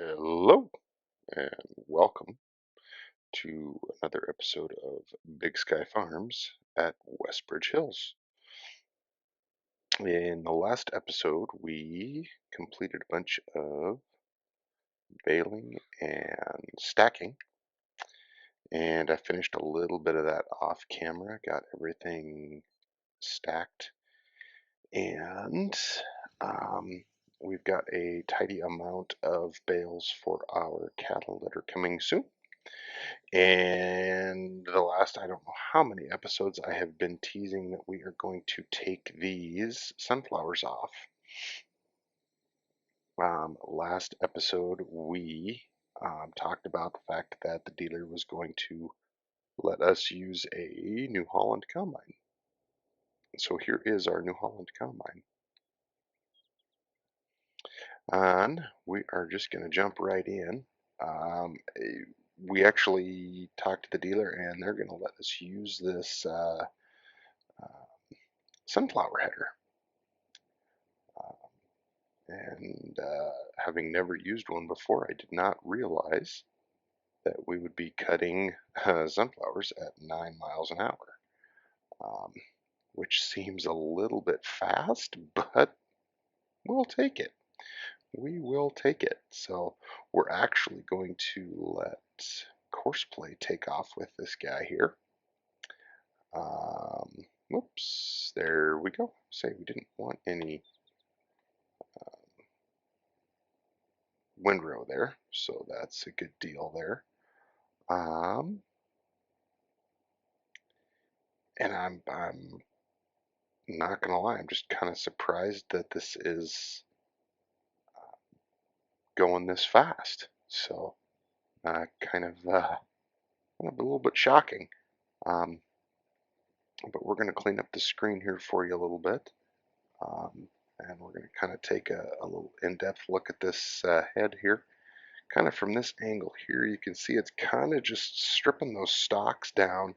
Hello and welcome to another episode of Big Sky Farms at Westbridge Hills. In the last episode, we completed a bunch of baling and stacking, and I finished a little bit of that off camera, got everything stacked, and um, we've got a tidy amount of bales for our cattle that are coming soon. And the last, I don't know how many episodes, I have been teasing that we are going to take these sunflowers off. Last episode, we talked about the fact that the dealer was going to let us use a New Holland combine. So here is our New Holland combine. And we are just going to jump right in. We actually talked to the dealer and they're going to let us use this sunflower header. And having never used one before, I did not realize that we would be cutting sunflowers at 9 miles an hour, um, which seems a little bit fast, but we'll take it. We will take it. So we're actually going to let Courseplay take off with this guy here. Whoops, there we go. Say we didn't want any windrow there, so that's a good deal there. Um, and I'm not gonna lie, I'm just kind of surprised that this is going this fast. So kind of a little bit shocking. Um, but we're gonna clean up the screen here for you a little bit, um, and we're gonna kind of take a little in-depth look at this head here. Kind of from this angle here, you can see it's kind of just stripping those stalks down,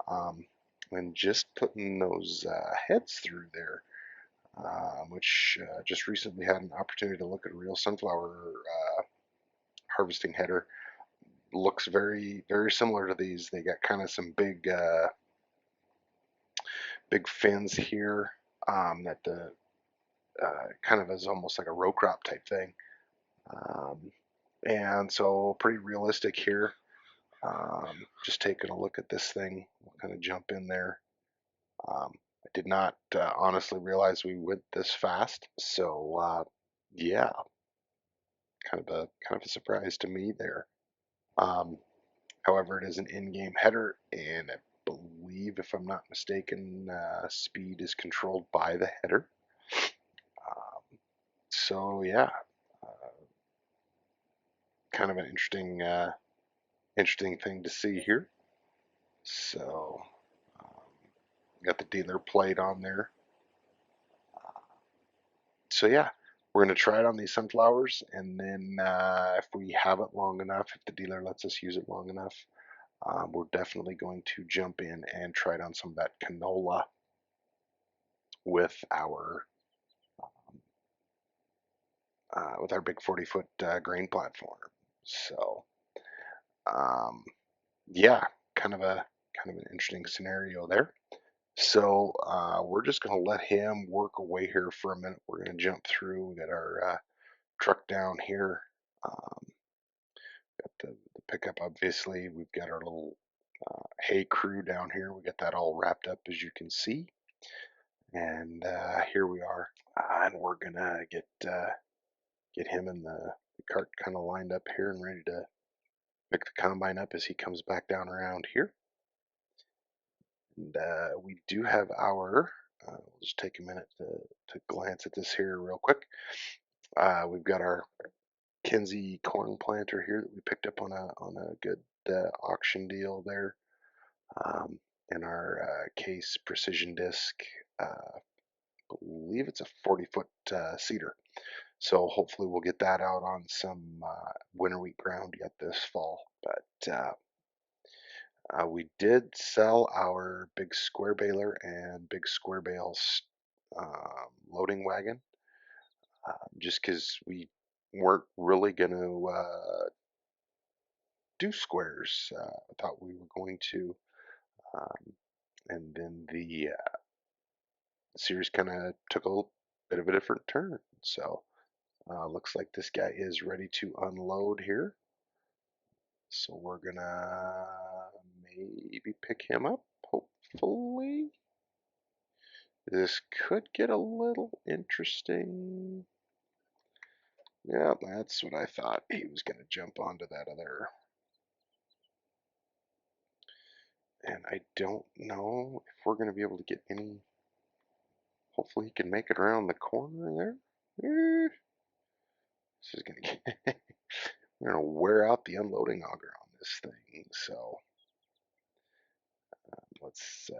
um, and just putting those heads through there. Which just recently had an opportunity to look at a real sunflower harvesting header. Looks very, very similar to these. They got kind of some big fins here, that the kind of is almost like a row crop type thing. Um, and so pretty realistic here. Just taking a look at this thing, we'll kind of jump in there. I did not honestly realize we went this fast. So yeah, kind of a surprise to me there. Um, However, it is an in-game header, and I believe, if I'm not mistaken, speed is controlled by the header. So yeah, uh, kind of an interesting thing to see here. So um, got the dealer plate on there. So yeah, we're going to try it on these sunflowers, and then if we have it long enough, if the dealer lets us use it long enough, we're definitely going to jump in and try it on some of that canola with our big 40-foot grain platform. So um, yeah, kind of an interesting scenario there. So we're just going to let him work away here for a minute. We're going to jump through. We got our truck down here. Um, got the pickup, obviously. We've got our little hay crew down here. We got that all wrapped up, as you can see. And here we are. And we're gonna get him and the cart kind of lined up here and ready to pick the combine up as he comes back down around here. And we do have we'll just take a minute to glance at this here real quick. We've got our Kinsey corn planter here that we picked up on a good auction deal there, and our Case precision disc. Believe it's a 40-foot cedar. So hopefully we'll get that out on some winter wheat ground yet this fall. But we did sell our big square baler and big square bales loading wagon, just because weren't really going to do squares. I thought we were going to, um, and then the series kind of took a little bit of a different turn. So looks like this guy is ready to unload here. So we're gonna maybe pick him up, hopefully. This could get a little interesting. Yeah, that's what I thought. He was gonna jump onto that other. And I don't know if we're gonna be able to get any. Hopefully he can make it around the corner there. This is gonna get. We're gonna wear out the unloading auger on this thing. So let's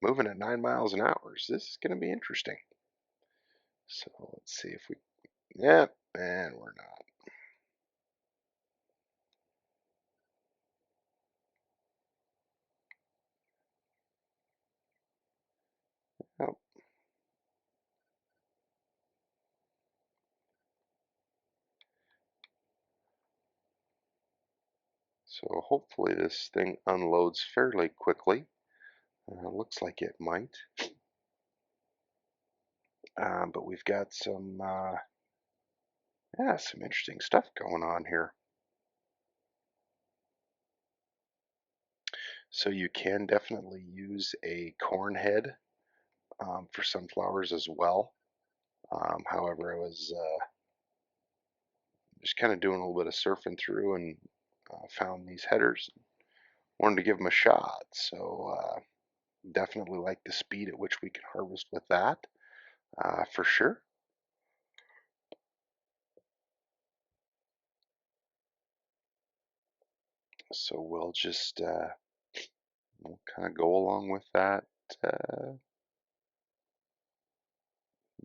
moving at 9 miles an hour. This is gonna be interesting. So let's see if we. Yep, and we're not. Oh, so hopefully this thing unloads fairly quickly. Looks like it might. But we've got some interesting stuff going on here. So you can definitely use a corn head for sunflowers as well. However, I was just kind of doing a little bit of surfing through and found these headers. Wanted to give them a shot. So definitely like the speed at which we can harvest with that for sure. So we'll kind of go along with that and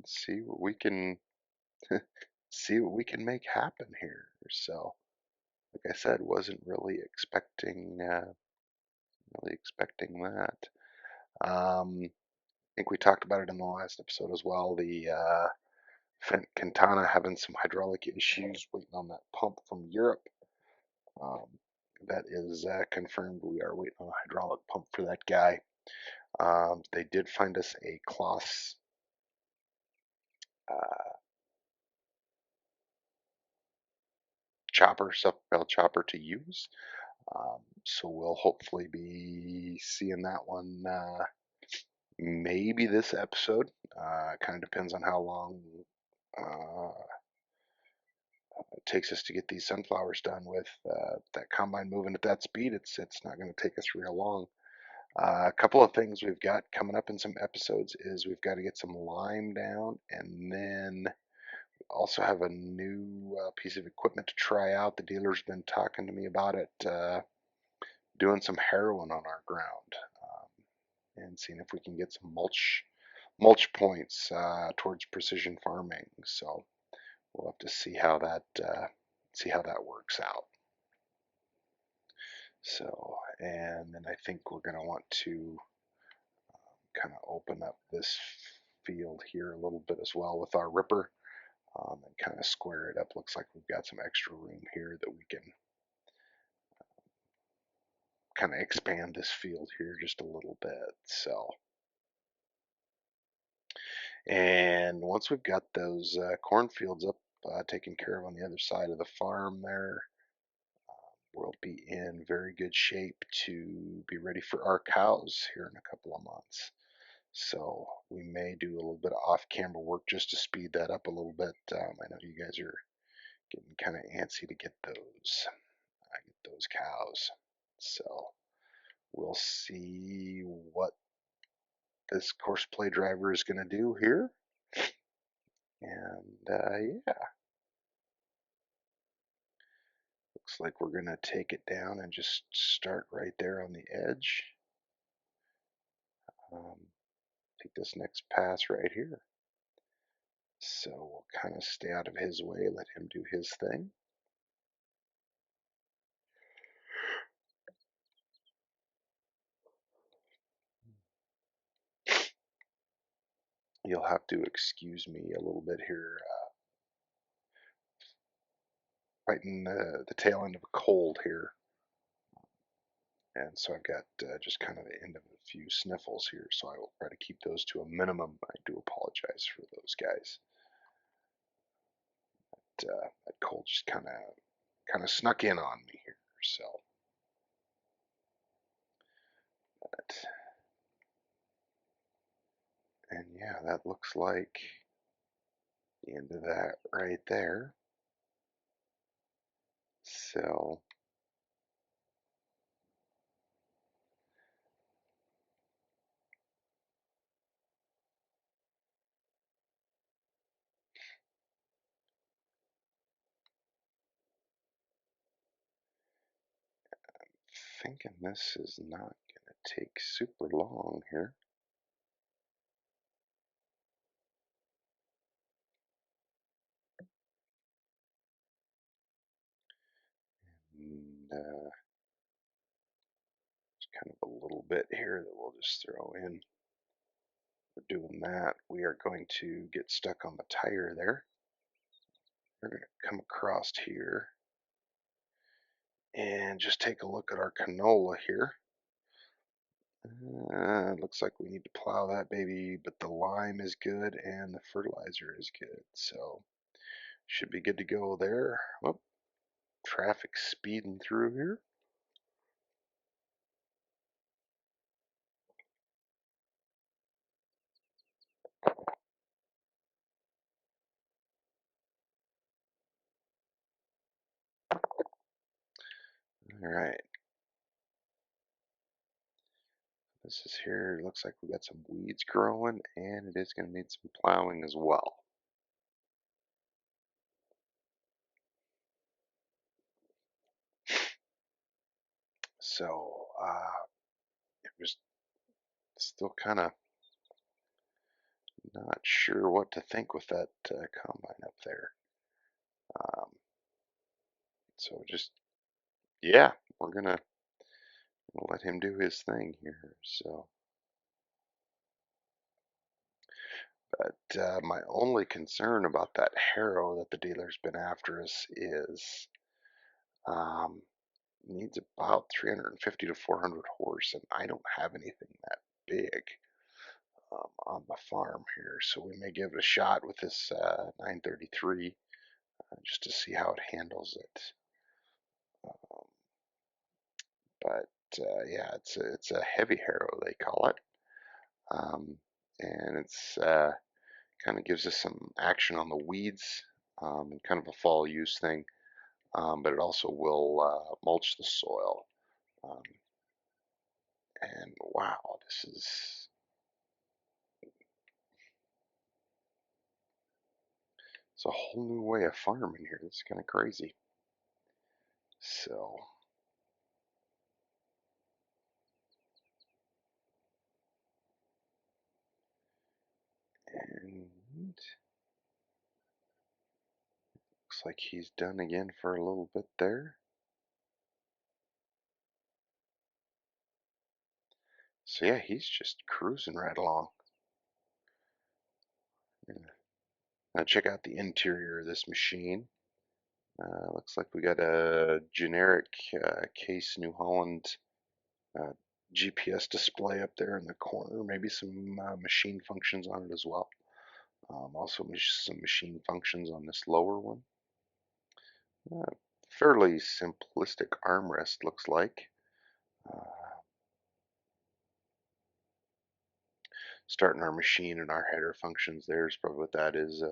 see what we can see what we can make happen here. So, like I said, wasn't really expecting that. I think we talked about it in the last episode as well. The Fendt Quintana having some hydraulic issues, waiting on that pump from Europe. Um, that is confirmed. We are waiting on a hydraulic pump for that guy. They did find us a Kloss uh, chopper, self-propelled chopper to use. So we'll hopefully be seeing that one maybe this episode. Kind of depends on how long uh, it takes us to get these sunflowers done. With that combine moving at that speed, it's not going to take us real long. A couple of things we've got coming up in some episodes is we've got to get some lime down, and then also have a new piece of equipment to try out. The dealer's been talking to me about it, doing some heroin on our ground, and seeing if we can get some mulch points towards precision farming. So we'll have to see how that works out. So, and then I think we're going to want to kind of open up this field here a little bit as well with our ripper, and kind of square it up. Looks like we've got some extra room here that we can kind of expand this field here just a little bit. So, and once we've got those cornfields up taken care of on the other side of the farm there, we'll be in very good shape to be ready for our cows here in a couple of months. So we may do a little bit of off-camera work just to speed that up a little bit. I know you guys are getting kind of antsy to get those cows. So we'll see what this course play driver is going to do here. And yeah, looks like we're going to take it down and just start right there on the edge. Take this next pass right here. So we'll kind of stay out of his way, let him do his thing. You'll have to excuse me a little bit here. fighting the tail end of a cold here, and so I've got just kind of the end of a few sniffles here, so I will try to keep those to a minimum. I do apologize for those guys. That cold just kind of snuck in on me here, so. But, and yeah, that looks like the end of that right there. So thinking this is not going to take super long here. And there's kind of a little bit here that we'll just throw in. For doing that, we are going to get stuck on the tire there. We're going to come across here and just take a look at our canola here. Looks like we need to plow that baby, but the lime is good and the fertilizer is good, so should be good to go there. Oh, traffic speeding through here. All right, this is here. Looks like we got some weeds growing, and it is going to need some plowing as well. So it was still kind of not sure what to think with that combine up there. Um, so just yeah, we're gonna let him do his thing here. So, but my only concern about that harrow that the dealer's been after us is um, needs about 350 to 400 horse, and I don't have anything that big on the farm here, so we may give it a shot with this 933 just to see how it handles it. Um, but yeah, it's a heavy harrow they call it, um, and it's kind of gives us some action on the weeds and kind of a fall use thing, but it also will mulch the soil. Um, and wow, this is it's a whole new way of farming here. It's kind of crazy. So, and looks like he's done again for a little bit there. So yeah, he's just cruising right along. Yeah. Now check out the interior of this machine. Looks like we got a generic Case New Holland uh, GPS display up there in the corner. Maybe some machine functions on it as well. Also some machine functions on this lower one. Uh, Fairly simplistic armrest looks like. Uh, Starting our machine and our header functions there is probably what that is.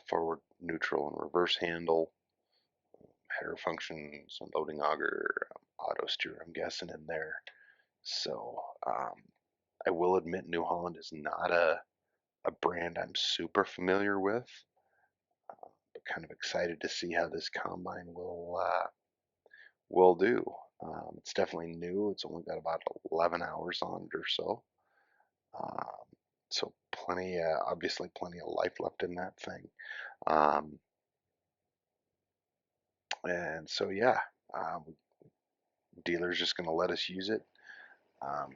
Forward, neutral, and reverse handle. Header functions, loading auger, auto steer, I'm guessing in there. So I will admit New Holland is not a brand I'm super familiar with, but kind of excited to see how this combine will do. It's definitely new. It's only got about 11 hours on it or so. Um, so plenty, obviously plenty of life left in that thing. Um, and so yeah, um, dealer's just going to let us use it.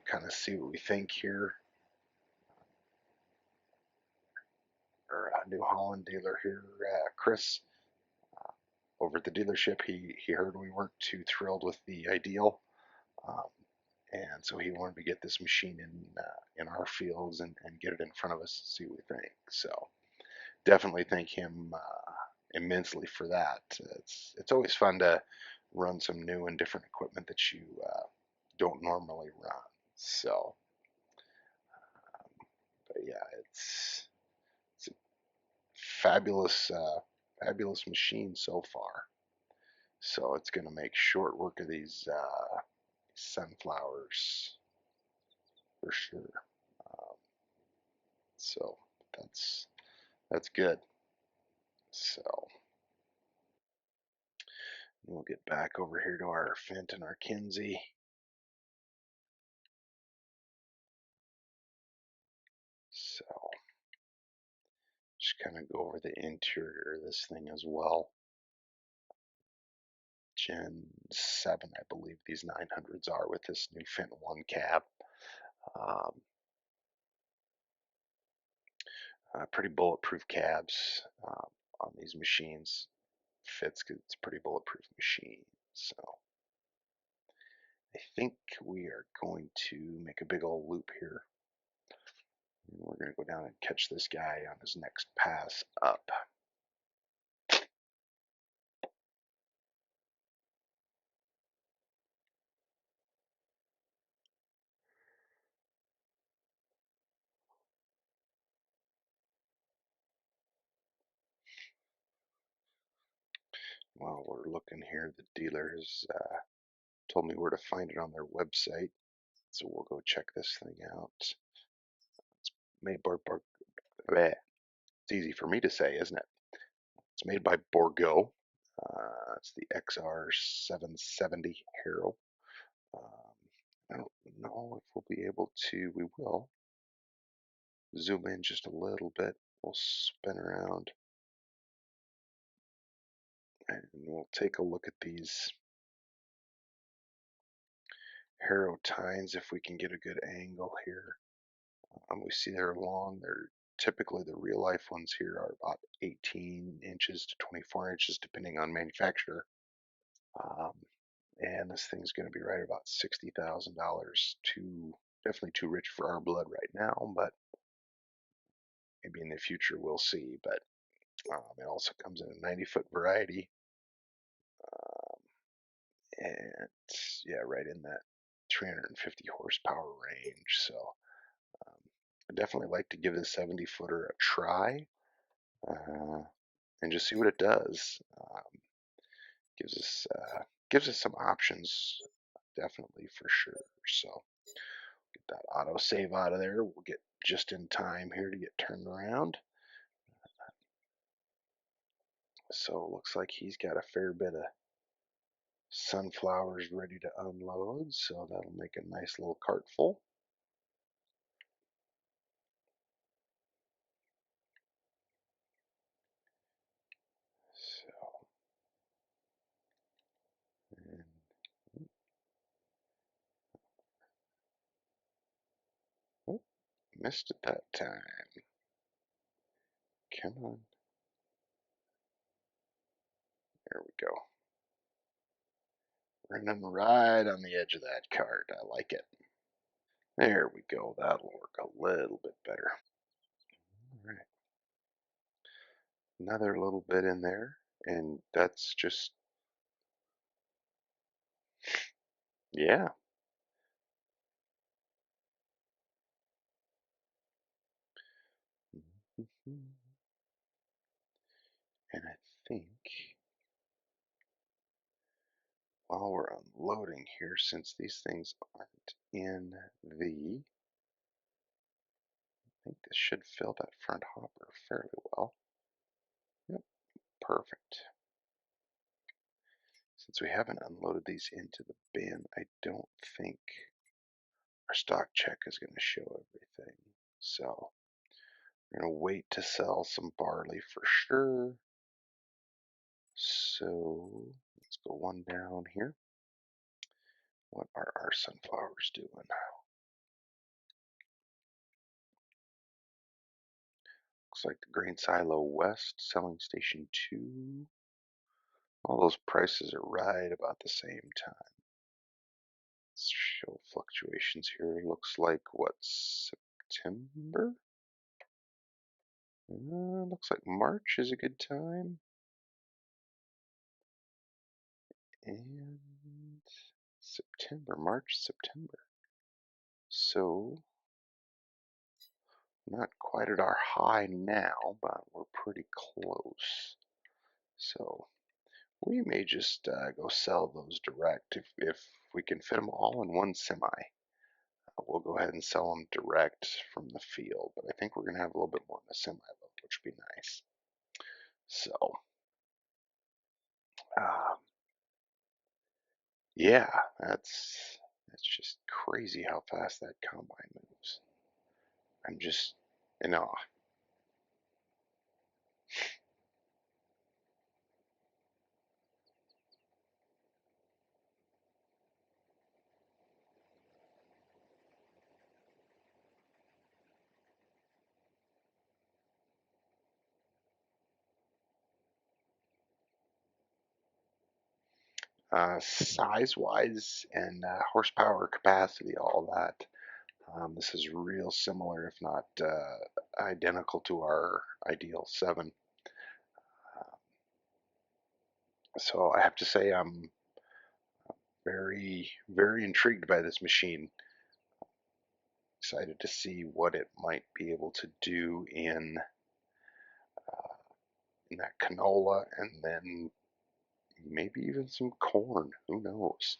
Kind of see what we think here. Or New Holland dealer here, Chris, over at the dealership, he heard we weren't too thrilled with the ideal, um, and so he wanted to get this machine in our fields and get it in front of us and see what we think. So definitely thank him immensely for that. It's always fun to run some new and different equipment that you don't normally run. So, but yeah, it's a fabulous fabulous machine so far. So it's going to make short work of these sunflowers for sure. Um, so that's that's good. So we'll get back over here to our Fendt and our Kinsey. So just kind of go over the interior of this thing as well. Gen 7, I believe these 900s are with this new Fendt 1 cab. Um, pretty bulletproof cabs on these machines. Fits because it's a pretty bulletproof machine. So I think we are going to make a big old loop here. And we're going to go down and catch this guy on his next pass up. While we're looking here, the dealer has told me where to find it on their website. So we'll go check this thing out. It's made by bleh. It's easy for me to say, isn't it? It's made by Bourgault. It's the XR770 Hero. Um, I don't know if we'll be able to. We will zoom in just a little bit. We'll spin around and we'll take a look at these Hero tines if we can get a good angle here. We see they're long. They're typically the real life ones here are about 18 inches to 24 inches depending on manufacturer. Um, and this thing's going to be right about $60,000. Too definitely too rich for our blood right now, but maybe in the future we'll see. But it also comes in a 90-foot variety, um, and yeah, right in that 350 horsepower range. So um, I definitely like to give the 70 footer a try and just see what it does. Gives us gives us some options, definitely for sure. So get that auto save out of there. We'll get just in time here to get turned around. So it looks like he's got a fair bit of sunflowers ready to unload. So that'll make a nice little cart full. So, and, oh, missed it that time. Come on. There we go. Running right on the edge of that cart. I like it. There we go. That'll work a little bit better. All right. Another little bit in there. And that's just, yeah. And I think while we're unloading here, since these things aren't in the, I think this should fill that front hopper fairly well. Yep, perfect. Since we haven't unloaded these into the bin, I don't think our stock check is going to show everything. So we're going to wait to sell some barley for sure. So let's go one down here. What are our sunflowers doing? Looks like the Grain Silo West, selling station 2. All those prices are right about the same time. Let's show fluctuations here. Looks like what, September? Looks like March is a good time. And September, March, September. So not quite at our high now, but we're pretty close. So we may just go sell those direct if we can fit them all in one semi. We'll go ahead and sell them direct from the field, but I think we're going to have a little bit more in the semi load, which would be nice. So, um, yeah, that's just crazy how fast that combine moves. I'm just in awe. Size-wise and horsepower capacity, all that. This is real similar, if not identical to our Ideal 7. So I have to say I'm very, very intrigued by this machine. Excited to see what it might be able to do in that canola and then maybe even some corn. Who knows?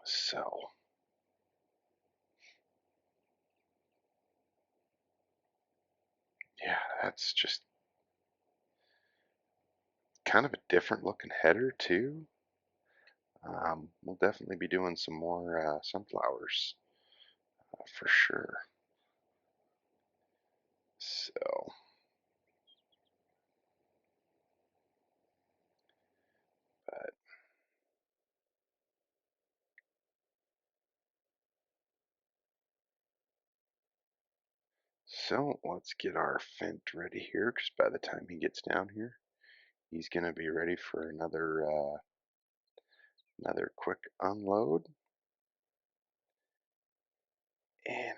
So, yeah, that's just kind of a different looking header too. We'll definitely be doing some more sunflowers for sure. So, but so let's get our Fent ready here, because by the time he gets down here, he's gonna be ready for another quick unload. And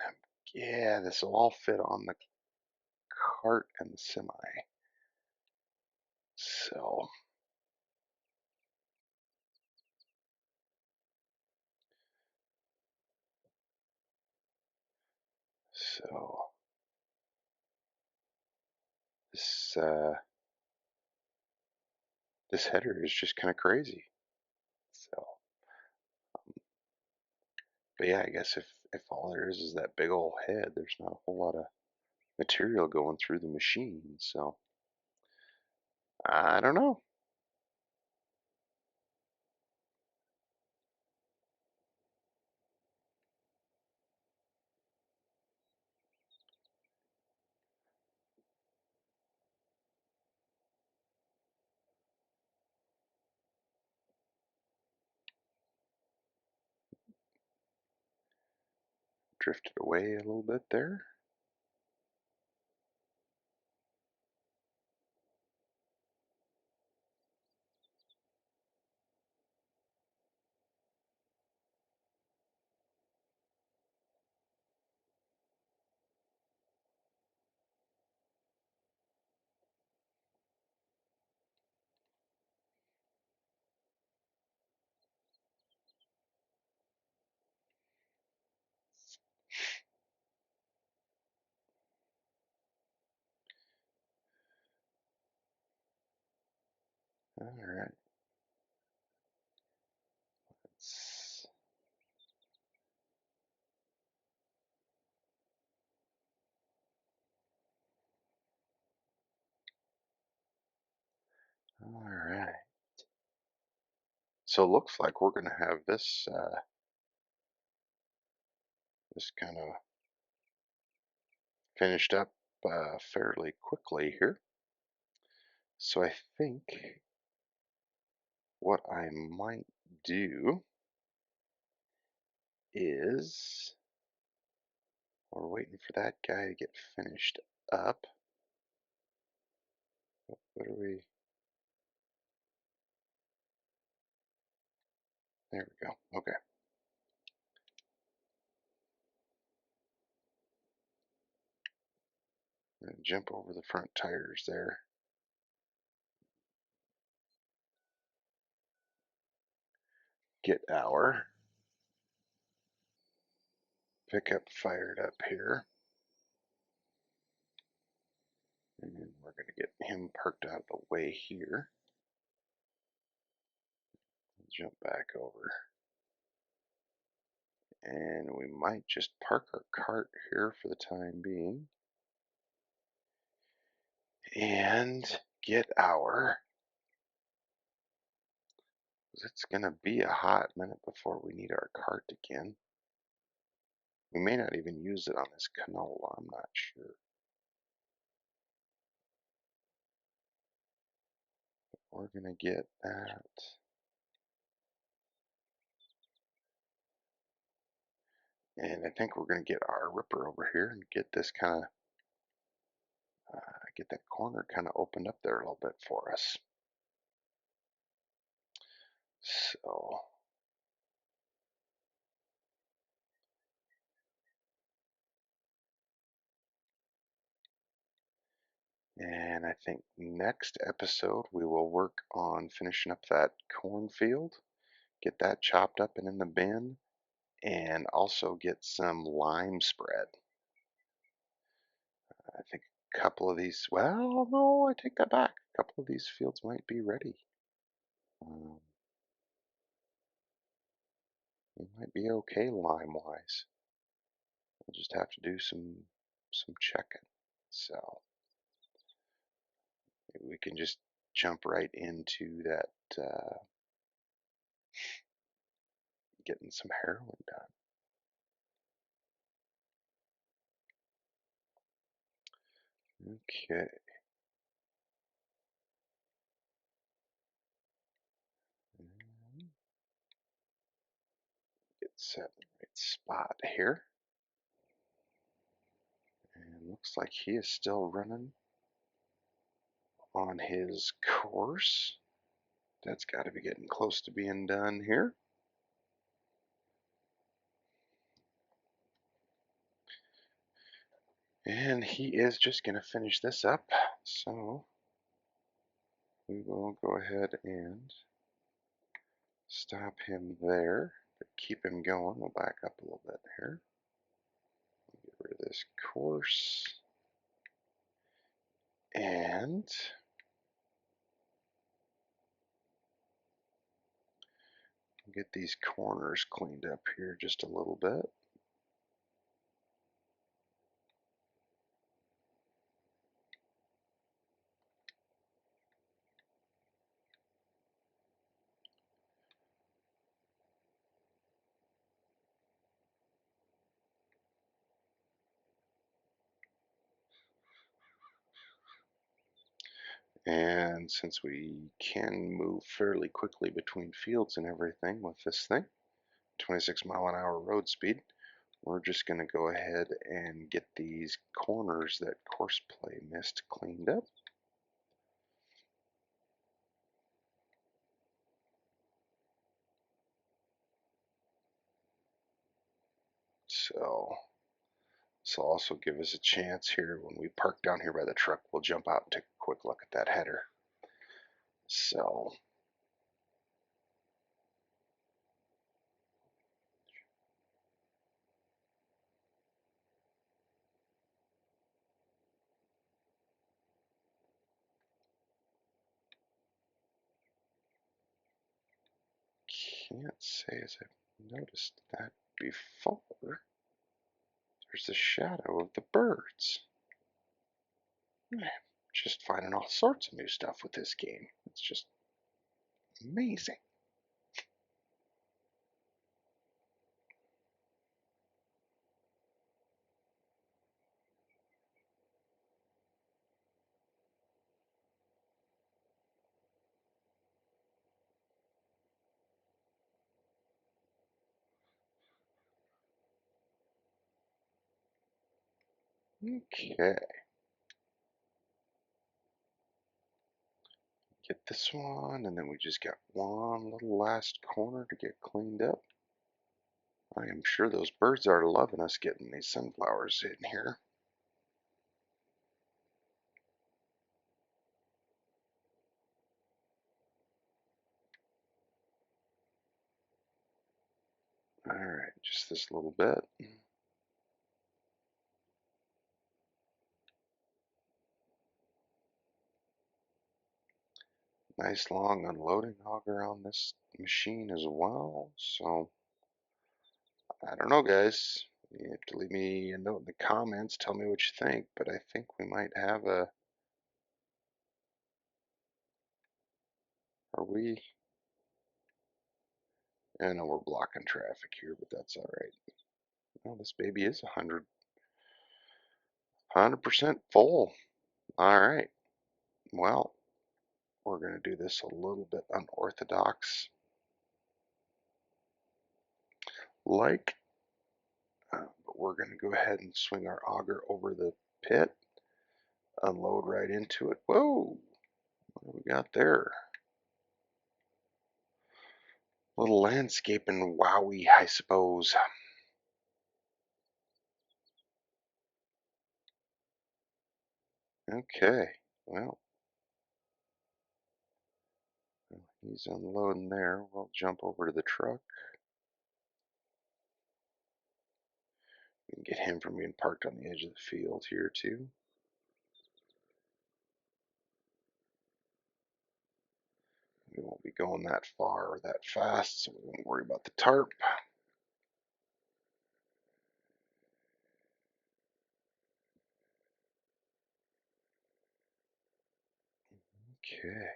yeah, this will all fit on the cart and the semi. So, so this this header is just kind of crazy. So, but yeah, I guess if all there is that big old head, there's not a whole lot of material going through the machine. So I don't know. Drifted away a little bit there. All right. All right. So it looks like we're going to have this kind of finished up fairly quickly here. So I think what I might do is, we're waiting for that guy to get finished up. What are we? There we go. Okay. And jump over the front tires there. Get our pickup fired up here. And we're going to get him parked out of the way here. Jump back over. And we might just park our cart here for the time being. And get our... It's going to be a hot minute before we need our cart again. We may not even use it on this canola, I'm not sure. We're going to get that. And I think we're going to get our ripper over here and get this kind of, get that corner kind of opened up there a little bit for us. So, and I think next episode we will work on finishing up that cornfield, get that chopped up and in the bin, and also get some lime spread. I think a couple of these, well, no, I take that back. A couple of these fields might be ready. Um, it might be okay lime-wise. We'll just have to do some checking. So maybe we can just jump right into that, getting some heroin done. Okay. Get set in the right spot here. And looks like he is still running on his course. That's got to be getting close to being done here. And he is just going to finish this up. So we will go ahead and stop him there, but keep him going. We'll back up a little bit here. Get rid of this course. And get these corners cleaned up here just a little bit. And since we can move fairly quickly between fields and everything with this thing, 26-mile-an-hour road speed, we're just going to go ahead and get these corners that Courseplay missed cleaned up. So this will also give us a chance here when we park down here by the truck, we'll jump out and take a quick look at that header. So can't say as I've noticed that before. There's the shadow of the birds. I'm just finding all sorts of new stuff with this game. It's just amazing. Okay. get this one, and then we just got one little last corner to get cleaned up. I am sure those birds are loving us getting these sunflowers in here. All right, just this little bit. Nice long unloading auger on this machine as well. So I don't know, guys. You have to leave me a note in the comments. Tell me what you think. But I think we might have a. Are we? I know we're blocking traffic here, but that's all right. Well, this baby is 100% full. All right. Well, we're going to do this a little bit unorthodox, like, but we're going to go ahead and swing our auger over the pit, unload right into it. Whoa, what do we got there? Little landscaping wowie, I suppose. Okay, well, he's unloading there. We'll jump over to the truck and get him from being parked on the edge of the field here too. We won't be going that far or that fast, so we won't worry about the tarp. Okay.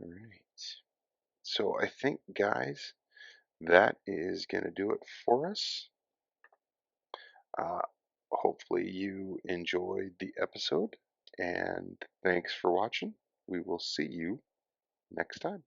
All right. So I think, guys, that is going to do it for us. Uh, Hopefully you enjoyed the episode, and thanks for watching. We will see you next time.